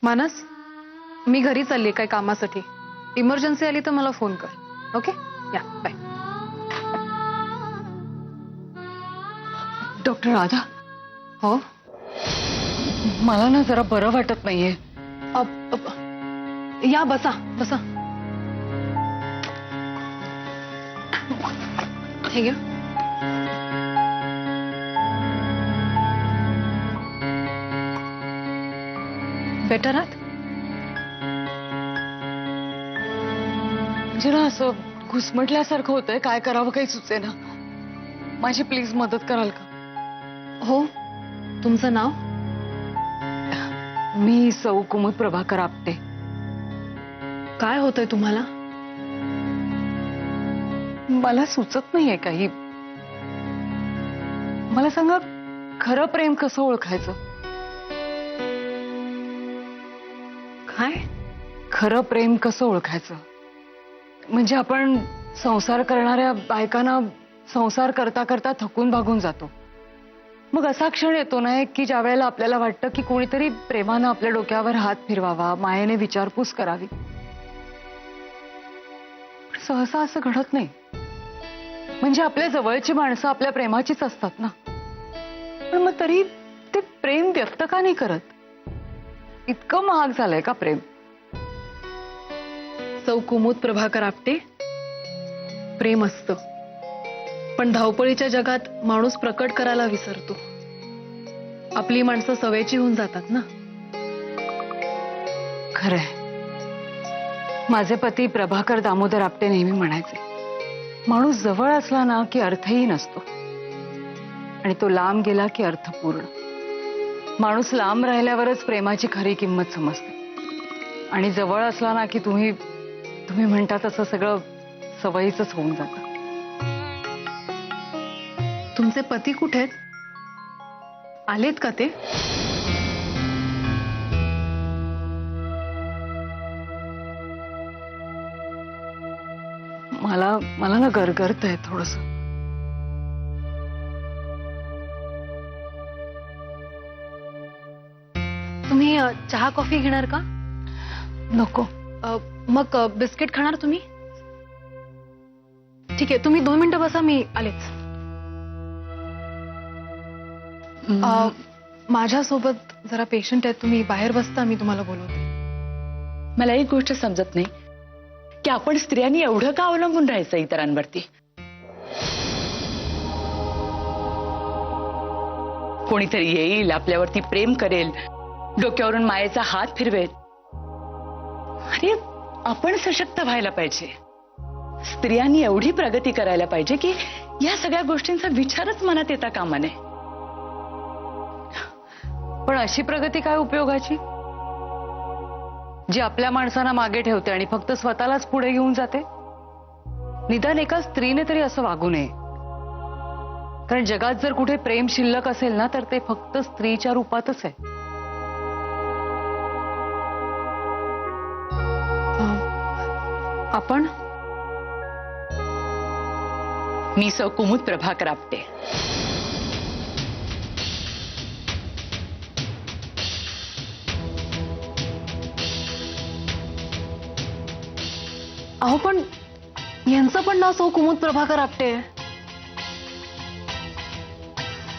मानस, मी घरी चालली काय कामासाठी. इमर्जन्सी आली तर मला फोन कर. ओके, या बाय. डॉक्टर राधा, हो. मला ना जरा बरं वाटत नाहीये. या बसा बसा. हे घ्या. बेटर आहात? म्हणजे ना असं घुसमटल्यासारखं होतंय, काय करावं काही सुचेना. माझी प्लीज मदत कराल का? हो. तुमचं नाव? मी सौ कुमुद प्रभाकर आपटे. काय होतंय तुम्हाला? मला सुचत नाहीये काही. मला सांगा, खरं प्रेम कसं ओळखायचं? काय? खरं प्रेम कसं ओळखायचं? म्हणजे आपण संसार करणाऱ्या बायकांना संसार करता करता थकून भागून जातो. मग असा क्षण येतो ना की ज्या वेळेला आपल्याला वाटतं की कोणीतरी प्रेमानं आपल्या डोक्यावर हात फिरवावा, मायेने विचारपूस करावी. पण सहसा असं घडत नाही. म्हणजे आपल्या जवळची माणसं आपल्या प्रेमाचीच असतात ना. पण मग तरी ते प्रेम व्यक्त का नाही करत? इतकं महाग झालंय का प्रेम? सौ कुमुद प्रभाकर आपटे, प्रेम असतं, पण धावपळीच्या जगात माणूस प्रकट करायला विसरतो. आपली माणसं सवयीची होऊन जातात ना. खरंय. माझे पती प्रभाकर दामोदर आपटे नेहमी म्हणायचे, माणूस जवळ असला ना की अर्थही नसतो, आणि तो लांब गेला की अर्थ पूर्ण. माणूस लांब राहिल्यावरच प्रेमाची खरी किंमत समजते, आणि जवळ असला ना की तुम्ही म्हणता तसं सगळं सवयीचंच होऊन जातं. तुमचे पती कुठे आहेत? आलेत का ते? मला ना गरगरतंय थोडस. तुम्ही चहा कॉफी घेणार का? नको. मग बिस्किट खाणार तुम्ही? ठीक आहे, तुम्ही 2 मिनिटं बसा, मी आलेच. माझ्यासोबत जरा पेशंट आहेत, तुम्ही बाहेर बसता, मी तुम्हाला बोलवते. मला एक गोष्ट समजत नाही की आपण स्त्रियांनी एवढं का अवलंबून राहायचं इतरांवरती. कोणीतरी येईल, आपल्यावरती प्रेम करेल, डोक्यावरून मायेचा हात फिरवेल. अरे, आपण सशक्त व्हायला पाहिजे. स्त्रियांनी एवढी प्रगती करायला पाहिजे की या सगळ्या गोष्टींचा विचारच मनात येता कामा नये. पण अशी प्रगती काय उपयोगाची, जी आपल्या माणसांना मागे ठेवते आणि फक्त स्वतःलाच पुढे घेऊन जाते? निदान एका स्त्रीने तरी असं वागू नये. कारण जगात जर कुठे प्रेम शिल्लक असेल ना, तर ते फक्त स्त्रीच्या रूपातच आहे. आपण? मी सौ कुमुद प्रभाकर आपटे. अहो, पण यांचं पण नाव सौ कुमुद प्रभाकर आपटे आहे.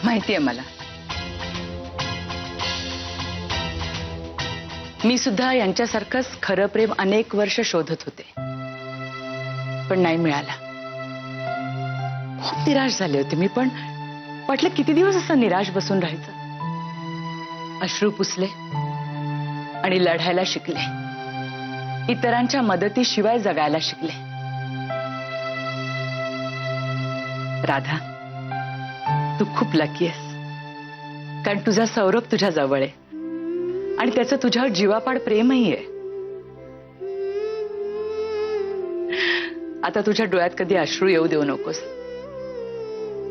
माहितीये मला. मी सुद्धा यांच्यासारखंच खरं प्रेम अनेक वर्ष शोधत होते, पण नाही मिळाला. खूप निराश झाले होते मी, पण वाटलं किती दिवस असं निराश बसून राहायचं. अश्रू पुसले आणि लढायला शिकले. इतरांच्या मदतीशिवाय जगायला शिकले. राधा, तू खूप लकी आहेस, कारण तुझा सौरभ तुझ्या जवळ आहे आणि त्याचं तुझ्यावर जीवापाड प्रेमही आहे. आता तुझ्या डोळ्यात कधी अश्रू येऊ देऊ नकोस,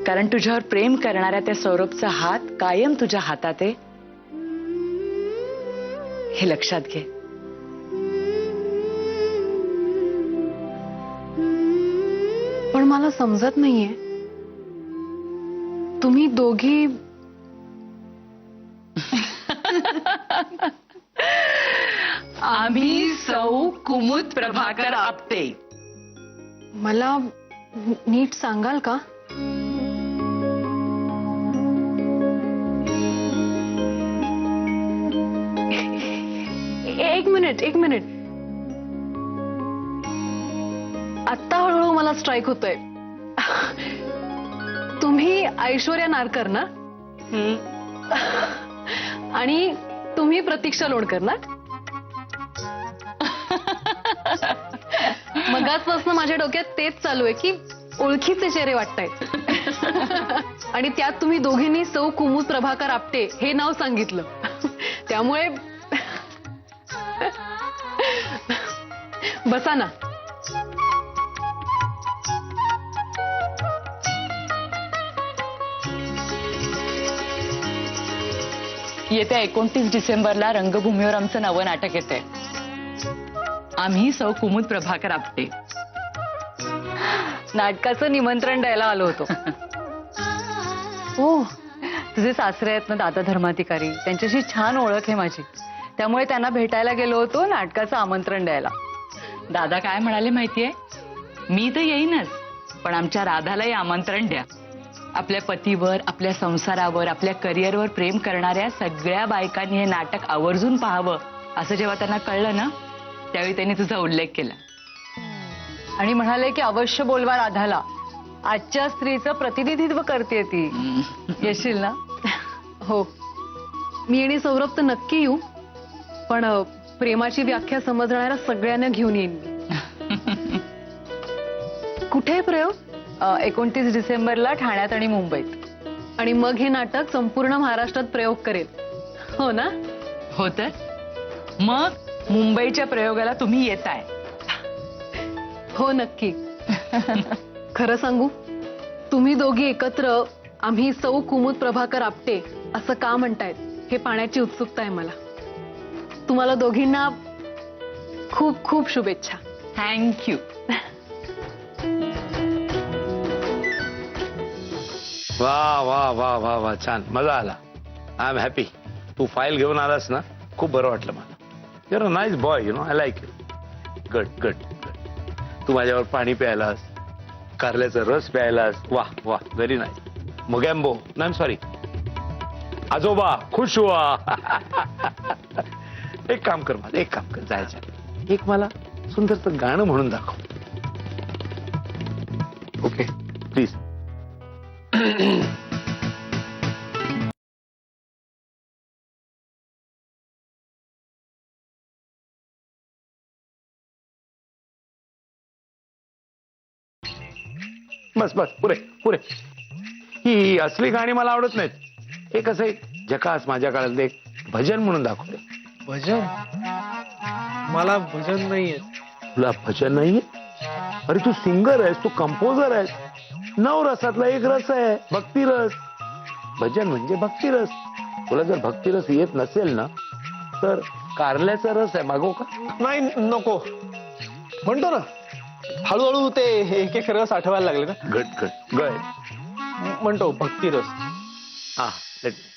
कारण तुझ्यावर प्रेम करणाऱ्या त्या सौरभचा हात कायम तुझ्या हातात आहे, हे लक्षात घे. पण मला समजत नाहीये, तुम्ही दोघी आम्ही सौ कुमुद प्रभाकर आपटे. मला नीट सांगाल का? एक मिनिट. आत्ता हळूहळू मला स्ट्राईक होतोय. तुम्ही ऐश्वर्या नारकर ना? आणि तुम्ही प्रतीक्षा लोणकर ना? मगाचपासून माझ्या डोक्यात तेच चालू आहे की ओळखीचे चेहरे वाटतायत. आणि त्यात तुम्ही दोघींनी सौ कुमुद प्रभाकर आपटे हे नाव सांगितलं. त्यामुळे बसा ना. येत्या 29 डिसेंबरला रंगभूमीवर आमचं नवं नाटक येतंय. आम्ही सौ कुमुद प्रभाकर आपटे. नाटकाचं निमंत्रण द्यायला आलो होतो. हो, तुझे सासरे आहेत ना दादा धर्माधिकारी, त्यांच्याशी छान ओळख आहे माझी. त्यामुळे त्यांना भेटायला गेलो होतो नाटकाचं आमंत्रण द्यायला. दादा काय म्हणाले माहितीये? मी तर येईनच, पण आमच्या राधालाही आमंत्रण द्या. आपल्या पतीवर, आपल्या संसारावर, आपल्या करिअरवर प्रेम करणाऱ्या सगळ्या बायकांनी हे नाटक आवर्जून पाहावं असं जेव्हा त्यांना कळलं ना, त्यावेळी त्यांनी तुझा उल्लेख केला. आणि म्हणाले की अवश्य बोलवा राधाला, आजच्या स्त्रीचं प्रतिनिधित्व करते ती. येशील ना? हो, मी आणि सौरभ तर नक्की येऊ, पण प्रेमाची व्याख्या समजणाऱ्या सगळ्यांना घेऊन येईन मी. कुठे आहे प्रयोग? 29 डिसेंबरला ठाण्यात आणि मुंबईत. आणि मग हे नाटक संपूर्ण महाराष्ट्रात प्रयोग करेल, हो ना? हो तर मग मुंबईच्या प्रयोगाला तुम्ही येताय? हो, नक्की. खरं सांगू, तुम्ही दोघी एकत्र आम्ही सौ कुमुद प्रभाकर आपटे असं का म्हणतायत हे पाहण्याची उत्सुकता आहे मला. तुम्हाला दोघींना खूप खूप शुभेच्छा. थँक्यू. वा वा वा वा वा, छान, मजा आला. I am happy. तू फाईल घेऊन आलास ना, खूप बरं वाटलं मला. Your a nice boy, you know, I like you. Good good good. तू माझ्यावर पाणी प्यायलास, कारल्याचा रस प्यायलास. वा वा, व्हेरी नाईस. मोगॅम्बो, नाही सॉरी, आजोबा खुश हुआ. एक काम कर मला, एक काम कर, जायचं एक मला सुंदरचं गाणं म्हणून दाखव. Okay please. बस बस, पुरे पुरे. ही असली गाणी मला आवडत नाहीत. हे कसं एक झकास माझ्या काळात एक भजन म्हणून दाखवले. भजन? मला भजन नाहीये. तुला भजन नाही? अरे तू सिंगर आहेस, तू कंपोजर आहेस. 9 रसातला एक रस आहे भक्तिरस. भजन म्हणजे भक्तिरस. तुला जर भक्तिरस येत नसेल ना, तर कारल्याचा रस आहे, मागव का? नाही, नको. म्हणतो ना, हळूहळू ते एक एक रस आठवायला लागले ना. गट गट गय. म्हणतो भक्ती रस. हा, let me.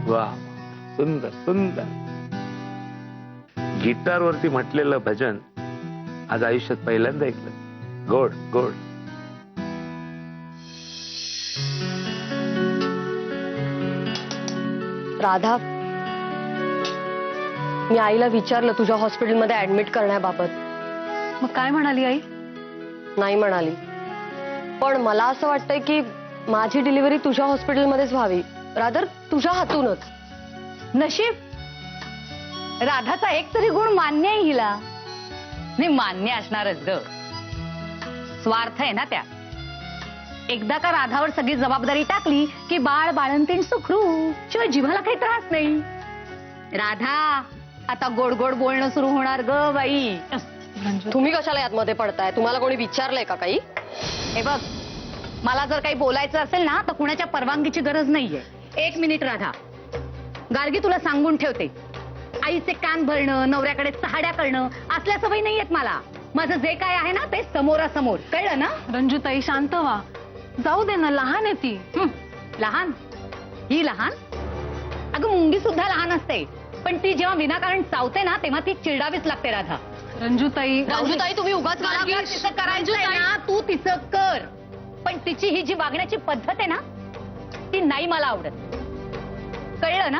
वा, सुंदर सुंदर. गिटारवरती म्हटलेलं भजन आज आयुष्यात पहिल्यांदा ऐकलं. गोड गोड. राधा, मी आईला विचारलं तुझ्या हॉस्पिटलमध्ये ऍडमिट करण्याबाबत. मग काय म्हणाली आई? नाही म्हणाली. पण मला असं वाटतंय की माझी डिलिव्हरी तुझ्या हॉस्पिटलमध्येच व्हावी, रादर तुझ्या हातूनच. नशीब, राधाचा एक तरी गुण मान्य आहे हिला. नाही, मान्य असणारच ग. स्वार्थ आहे ना त्या. एकदा का राधावर सगळी जबाबदारी टाकली की बाळ बाळंतीण सुखरू, शिवाय जीवाला काही त्रास नाही. राधा, आता गोड गोड बोलणं सुरू होणार ग बाई. तुम्ही कशाला यात मध्ये पडताय? तुम्हाला कोणी विचारलंय का काही? हे बघ, मला जर काही बोलायचं असेल ना तर कुणाच्या परवानगीची गरज नाहीये. 1 मिनिट राधा. गार्गी, तुला सांगून ठेवते, आईचे कान भरणं, नवऱ्याकडे चहाड्या करणं असल्या सवयी नाहीयेत मला. माझं जे काय आहे ना ते समोरासमोर, कळलं ना? रंजूताई शांत व्हा. जाऊ दे ना, लहान आहे ती. लहान? ही लहान? अगं मुंगी सुद्धा लहान असते, पण ती जेव्हा विनाकारण चावते ना तेव्हा ती चिरडावीच लागते राधा. रंजूताई तुम्ही उगाच मला तिचं करायचंय ना तू तिचं कर, पण तिची ही जी वागण्याची पद्धत आहे ना ती नाही मला आवडत, कळलं ना?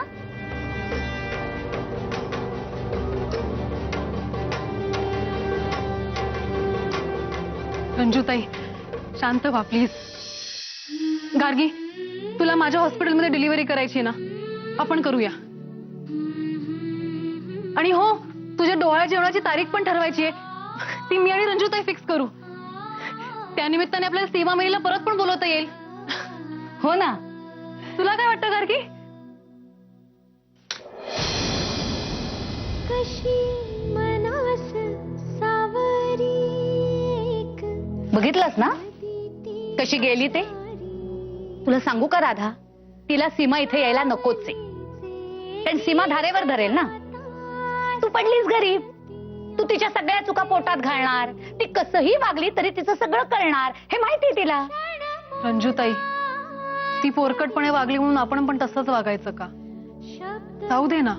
रंजूताई शांत व्हा प्लीज. गार्गी, तुला माझ्या हॉस्पिटलमध्ये डिलिव्हरी करायची ना, आपण करूया. आणि हो, तुझ्या डोळ्या जेवणाची तारीख पण ठरवायची आहे, ती मी आणि रंजूताई फिक्स करू. त्यानिमित्ताने आपल्याला सीमा मेरीला परत पण बोलवता येईल. हो ना? तुला काय वाटतं गार्गी? बघितलंस ना कशी गेली ते? तुला सांगू का राधा, तिला सीमा इथे यायला नकोच आहे, कारण सीमा धारेवर धरेल ना. तू पडलीस गरीब, तू तिच्या सगळ्या चुका पोटात घालणार, ती कसंही वागली तरी तिचं सगळं कळणार, हे माहिती तिला. रंजूताई, ती पोरकटपणे वागली म्हणून आपण पण तसंच वागायचं का? जाऊ दे ना.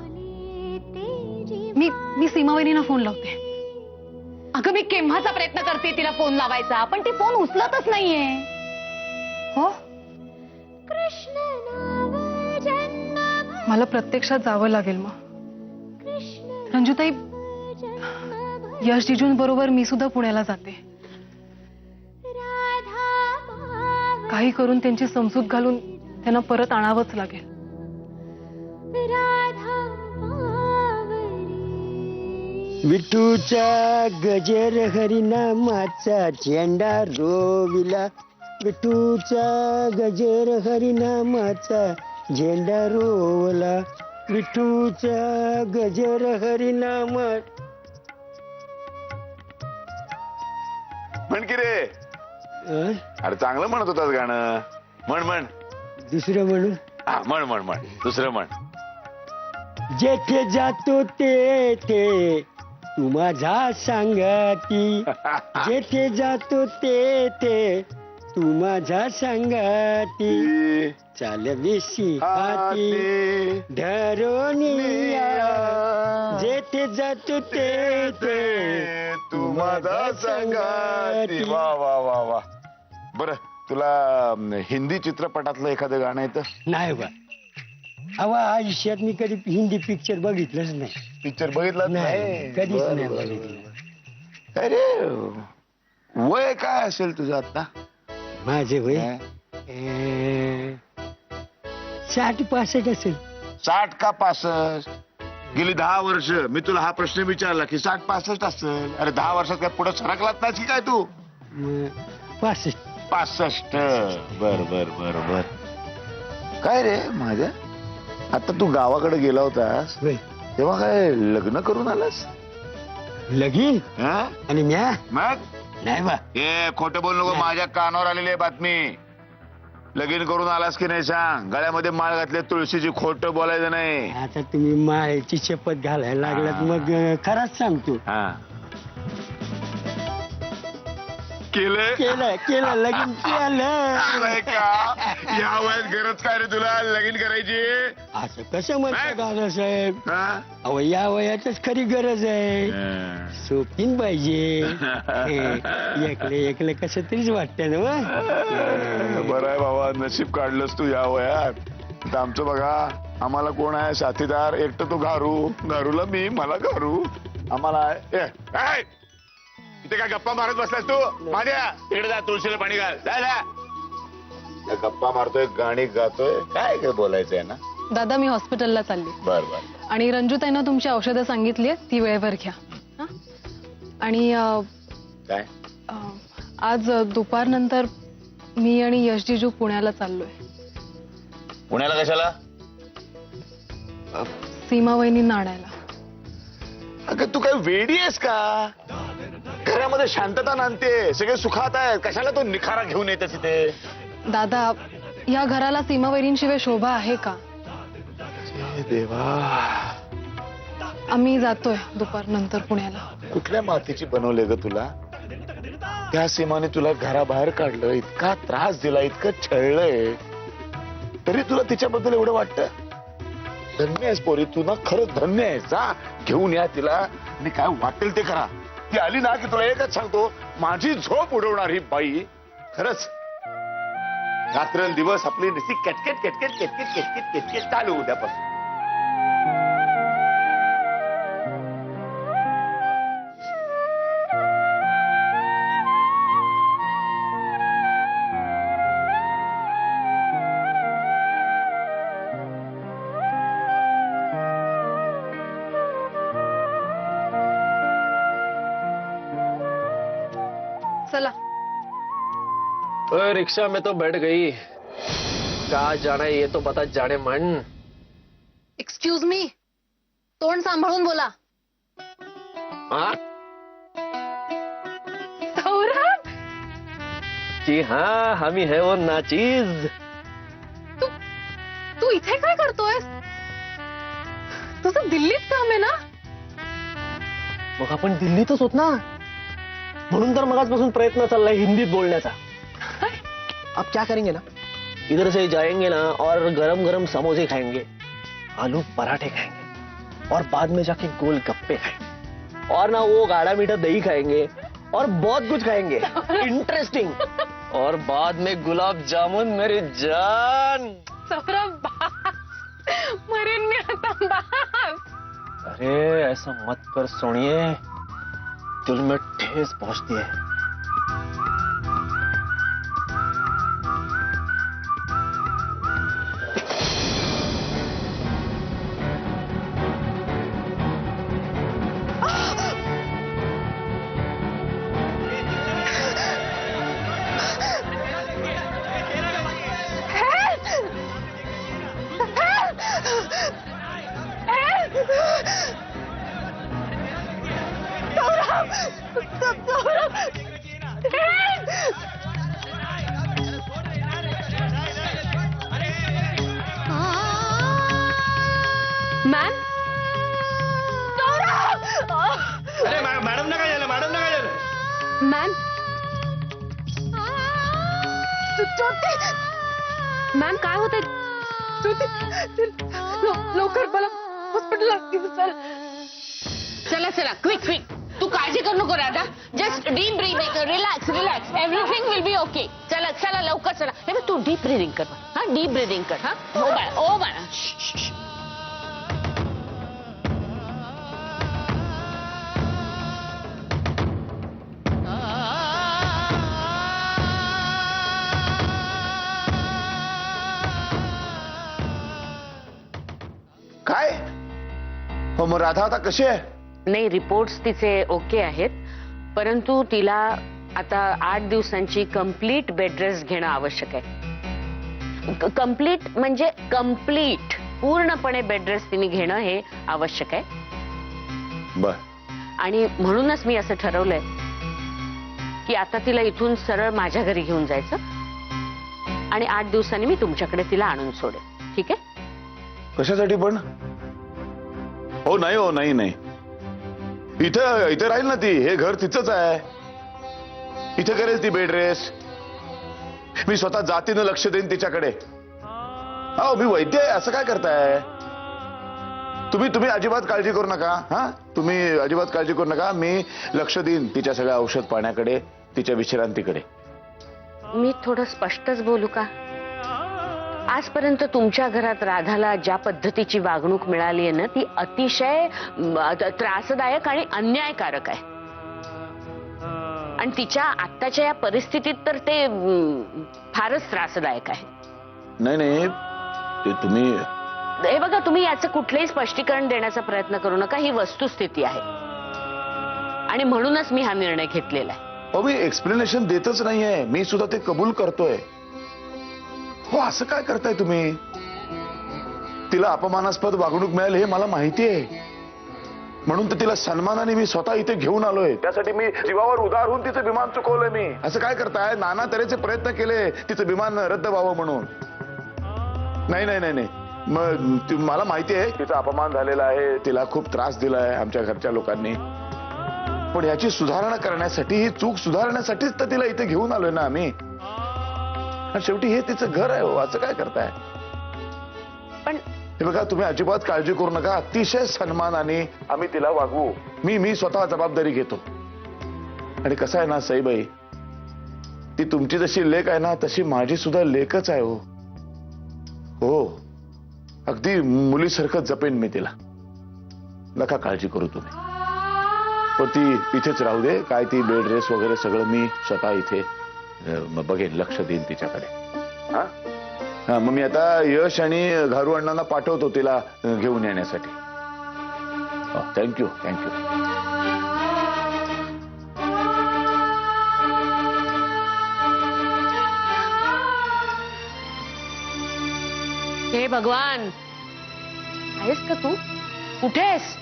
मी सीमावहिनींना फोन लावते. अगं मी केव्हाचा प्रयत्न करते तिला फोन लावायचा, पण ती फोन उचलतच नाहीये. हो, मला प्रत्यक्षात जावं लागेल मग. रंजूताई, यश जिजूंबरोबर मी सुद्धा पुण्याला जाते. काही करून त्यांची समजूत घालून त्यांना परत आणावंच लागेल. विठूच्या गजर हरिनामाचा झेंडा रोविला, विठूच्या गजर हरिनामाचा झेंडा रोवला, विठूच्या गजर हरिनामा. म्हण की रे. अरे चांगलं म्हणत होतास गाणं. म्हण म्हण. दुसरं म्हणू? हा म्हण म्हण म्हण. दुसरं म्हण. जेथे जातो तेथे तू माझा सांगाती, जेथे जातो तेथे तू माझा सांगाती, चालविशी हाती धरून या, जेथे जातो तेथे तू माझा संगाती. वा वा वा वा. बर, तुला हिंदी चित्रपटातलं एखादं गाणं येतं? नाही बा. अहो, आयुष्यात मी कधी हिंदी पिक्चर बघितलंच नाही. पिक्चर बघितला नाही, कधीच बरं, नाही बरं, बघितलं. बरं. अरे वय काय असेल तुझं आता? माझे वय 60-65 असेल. 60 का 65? गेली 10 वर्ष मी तुला हा प्रश्न विचारला की 60-65 असेल. अरे 10 वर्षात काय पुढे सरकलात नाही की काय तू? 65. 65. बर बर बर बर. काय रे माझ्या, आता तू गावाकडे गेला होतास होय. तेव्हा काय लग्न करून आलास? लगीन हा? आणि म्या मग नाही बा. हे खोटं बोल नको. माझ्या कानावर आलेली आहे बातमी. लगीन करून आलास की नाही सांग. गळ्यामध्ये माळ घातले तुळशीची, खोटं बोलायचं नाही. आता तुम्ही माळेची शपथ घालायला लागलात, मग खराच सांगतो. हा केलं केलं लगीन केलं. अरे का या वयात गरज काय रे तुला लगीन करायची? असं कसं म्हणता दादा साहेब? हा? अहो, या वयातच खरी गरज आहे. सोपीन पाहिजे. एकले एकले कसं तरीच वाटतं ना. बरं आहे बाबा, नशीब काढलंस तू या वयात. तर आमचं बघा, आम्हाला कोण आहे साथीदार? एकटं तो घारूला मी, मला घारू आम्हाला. इथे काय गप्पा मारत बसलास तू? माझ्या इकडे जा, तुळशीला पाणी घाल. जा. गप्पा मारतोय, गाणी गातोय, काय काय बोलायचंय ना? दादा, मी हॉस्पिटलला चालली बर बर. आणि रंजूताईंना तुमची औषधं सांगितली, ती वेळेवर घ्या. हं? आणि काय? आज दुपारनंतर मी आणि यश जिजू पुण्याला चाललोय. पुण्याला कशाला? सीमा वहिनींना आणायला. अगं तू काय वेडी आहेस का? घरामध्ये घरामध्ये शांतता नांदते, सगळे सुखात आहेत, कशाला तो निखारा घेऊन येतेस इथे? दादा, या घराला सीमावैरींशिवाय शोभा आहे का? हे देवा, आम्ही जातोय दुपार नंतर पुण्याला. कुठल्या मातीची बनवले ग तुला? त्या सीमाने तुला घराबाहेर काढलं, इतका त्रास दिला, इतकं छळलंय, तरी तुला तिच्याबद्दल एवढं वाटतं? धन्य आहेस पोरी, तू ना खरंच धन्य आहेस. जा घेऊन या तिला आणि काय वाटेल ते करा. ती आली ना की तुला एकच सांगतो, माझी झोप उडवणार ही बाई. खरंच रात्रंदिवस आपली नुसती केटकेट केटकेट केटकेट केटकेट केटकेट चालू उद्यापासून. चला. ओए, रिक्शा में तो बैठ गई, कहाँ जाना है ये तो बता जाने मन. एक्सक्यूज मी, तोंड सांभाळून बोला. हाँ सौरभ, जी हाँ, हम ही है वो नाचीज. तू इथे काय करतोयस? तुझं दिल्लीत काम आहे ना? मग आपण दिल्लीतच होत ना, म्हणून तर मगाचपासून प्रयत्न चाललाय हिंदीत बोलण्याचा. अब क्या करेंगे ना, इधर से जाएंगे ना और गरम गरम समोसे खाएंगे, आलू पराठे खाएंगे और बाद में जाके गोल गप्पे खाएंगे और ना वो गाढ़ा मीठा दही खाएंगे और बहुत कुछ खाएंगे इंटरेस्टिंग. और बाद में गुलाब जामुन मेरी जान. सौरभ, मरेन मी आता, बास. अरे ऐसा मत कर सोनिए, दिल में ठेस पहुंचती है. मॅम, अरे मॅडम ना काय झालं, मॅडम ना काय झालं? मॅम, मॅम काय होतंय? लवकर मला हॉस्पिटलला चल. चला चला, क्विक क्विक. तू काळजी करू नको Radha. Just deep breathing, relax relax, everything will be okay. चला चला लवकर चला. हे बघ, तू डीप ब्रीदिंग कर. हा, डीप ब्रीदिंग कर. हा, ओ बाळा, ओ बाळा. काय हो मग राधा आता कशी आहे? नाही, रिपोर्ट्स तिचे ओके आहेत, परंतु तिला आता 8 दिवसांची कंप्लीट बेड रेस्ट घेणं आवश्यक आहे. कंप्लीट म्हणजे कंप्लीट, पूर्णपणे बेड रेस्ट तिने घेणं हे आवश्यक आहे. बर. आणि म्हणूनच मी असं ठरवलंय की आता तिला इथून सरळ माझ्या घरी घेऊन जायचं आणि 8 दिवसांनी मी तुमच्याकडे तिला आणून सोडेन. ठीक आहे? कशासाठी पण? हो नाही, हो नाही नाही, इथे इथे राहील ना ती, हे घर तिचंच आहे, इथे करेल ती बेड रेस्ट. मी स्वतः जातीनं लक्ष देईन तिच्याकडे. हो मी वैद्य आहे, असं काय करताय तुम्ही अजिबात काळजी करू नका. हा, तुम्ही अजिबात काळजी करू नका, मी लक्ष देईन तिच्या सगळ्या औषध पाण्याकडे, तिच्या विश्रांतीकडे. मी थोडं स्पष्टच बोलू का? आजपर्यंत तुमच्या घरात राधाला ज्या पद्धतीची वागणूक मिळाली आहे ना, ती अतिशय त्रासदायक आणि अन्यायकारक आहे. आणि तिच्या आत्ताच्या या परिस्थितीत तर ते फारच त्रासदायक आहे. नाही नाही, ते तुम्ही हे बघा, तुम्ही याचं कुठलंही स्पष्टीकरण देण्याचा प्रयत्न करू नका. ही वस्तुस्थिती आहे आणि म्हणूनच मी हा निर्णय घेतलेला आहे. हो मी एक्सप्लेनेशन देतच नाहीये, मी सुद्धा ते कबूल करतोय. हो असं काय करताय तुम्ही? तिला अपमानास्पद वागणूक मिळेल हे मला माहिती आहे, म्हणून तर तिला सन्मानाने मी स्वतः इथे घेऊन आलोय. त्यासाठी मी जीवावर उदार होऊन तिचं विमान चुकवलंय मी. असं काय करताय? नाना तऱ्हेचे प्रयत्न केले तिचं विमान रद्द व्हावं म्हणून. नाही नाही नाही नाही, मग मला माहिती आहे तिचा अपमान झालेला आहे, तिला खूप त्रास दिलाय आमच्या घरच्या लोकांनी. पण याची सुधारणा करण्यासाठी, ही चूक सुधारण्यासाठीच तर तिला इथे घेऊन आलोय ना आम्ही. आणि शेवटी हे तिचं घर आहे हो, असं काय करताय? पण हे बघा, तुम्ही अजिबात काळजी करू नका. अतिशय सन्मानाने आम्ही तिला वागवू. मी स्वतः जबाबदारी घेतो. आणि कसं आहे ना सईबाई, ती तुमची जशी लेक आहे ना तशी माझी सुद्धा लेकच आहे हो. हो, अगदी मुलीसारखं जपेन मी तिला. नका काळजी करू तुम्ही. पण ती इथेच राहू दे. काय ती बेड रेस्ट वगैरे सगळं मी स्वतः इथे बघेन, लक्ष देईन तिच्याकडे. हा हा, मग मी आता यश आणि घारू अण्णांना पाठवतो तिला घेऊन येण्यासाठी. Thank you thank you. हे भगवान, आहेस का तू? कुठेस?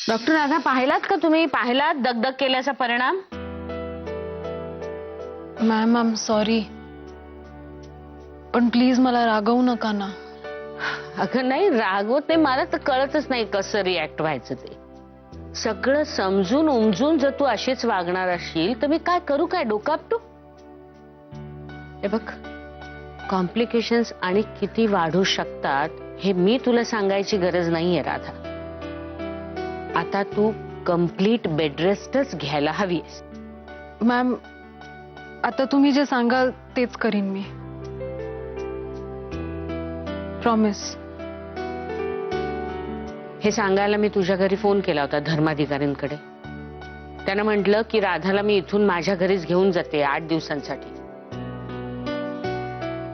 डॉक्टर राधा, पाहिलात का तुम्ही? पाहिलात दगदग केल्याचा परिणाम? मॅम, आय एम सॉरी, पण प्लीज मला रागवू नका ना. अगं नाही, रागवत नाही. मला तर कळतच नाही कसं रिॲक्ट व्हायचं ते. सगळं समजून उमजून जर तू अशीच वागणार असशील तर मी काय करू? काय डोकापटू? हे बघ, कॉम्प्लिकेशन्स आणि किती वाढू शकतात हे मी तुला सांगायची गरज नाहीये राधा. आता तू कम्प्लीट बेडरेस्टच घ्यायला हवीस. मॅम, आता तुम्ही जे सांगाल तेच करीन मी. प्रॉमिस. हे सांगायला मी तुझ्या घरी फोन केला होता धर्माधिकाऱ्यांकडे. त्यानं म्हटलं की राधाला मी इथून माझ्या घरीच घेऊन जाते 8 दिवसांसाठी.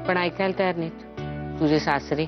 पण ऐकायला तयार नाहीत तुझे सासरे.